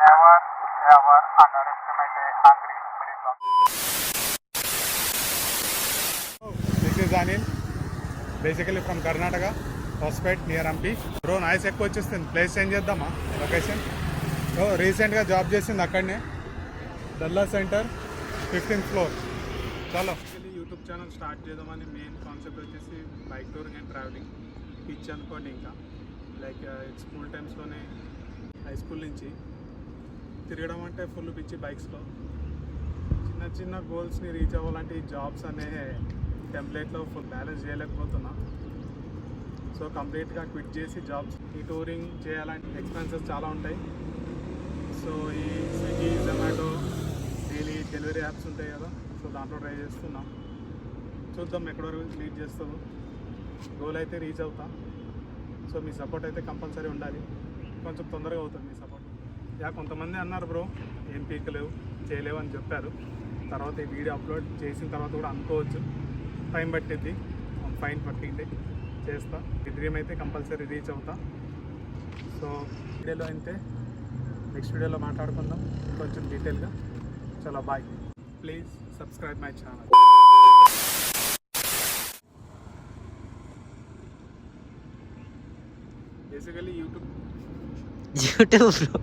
Never ever underestimate a hungry middle class. This is Anil, basically from Karnataka, Hospet near Hampi. Bro, noise ఎక్కువ వచ్చేస్తుంది. Place change చేద్దామా location? రీసెంట్గా job చేసింది అక్కడనే, డల్లా centre 15th floor. చలో YouTube channel start చేద్దామని main concept వచ్చేసి bike touring and travelling. Pitch అనుకోండి, ఇంకా లైక్ స్కూల్ టైమ్స్లోనే హై స్కూల్ నుంచి తిరగడం అంటే ఫుల్ పిచ్చి బైక్స్లో. చిన్న చిన్న గోల్స్ని రీచ్ అవ్వాలంటే ఈ జాబ్స్ అనే టెంప్లెట్లో ఫుల్ బ్యాలెన్స్ చేయలేకపోతున్నా. సో కంప్లీట్గా క్విట్ చేసి జాబ్స్, ఈ టూరింగ్ చేయాలంటే ఎక్స్పెన్సెస్ చాలా ఉంటాయి. సో ఈ Swiggy, Zomato, daily delivery apps ఉంటాయి కదా, సో దాంట్లో ట్రై చేస్తున్నాం. చూద్దాం ఎక్కడి వరకు లీడ్ చేస్తుందో. గోల్ అయితే రీచ్ అవుతా. సో మీ సపోర్ట్ అయితే కంపల్సరీ ఉండాలి. కొంచెం తొందరగా అవుతుంది మీ సపోర్ట్. కొంతమంది అన్నారు బ్రో ఏం పీకలేవు చేయలేవు అని చెప్పారు. తర్వాత ఈ వీడియో అప్లోడ్ చేసిన తర్వాత కూడా అనుకోవచ్చు, టైం పట్టిద్ది. ఫైన్ పట్టింది చేస్తా. ఈ డ్రీమ్ అయితే కంపల్సరీ రీచ్ అవుతా. సో వీడియోలో అయితే నెక్స్ట్ వీడియోలో మాట్లాడుకుందాం కొంచెం డీటెయిల్గా. చలో bye. Please subscribe my channel. Basically YouTube bro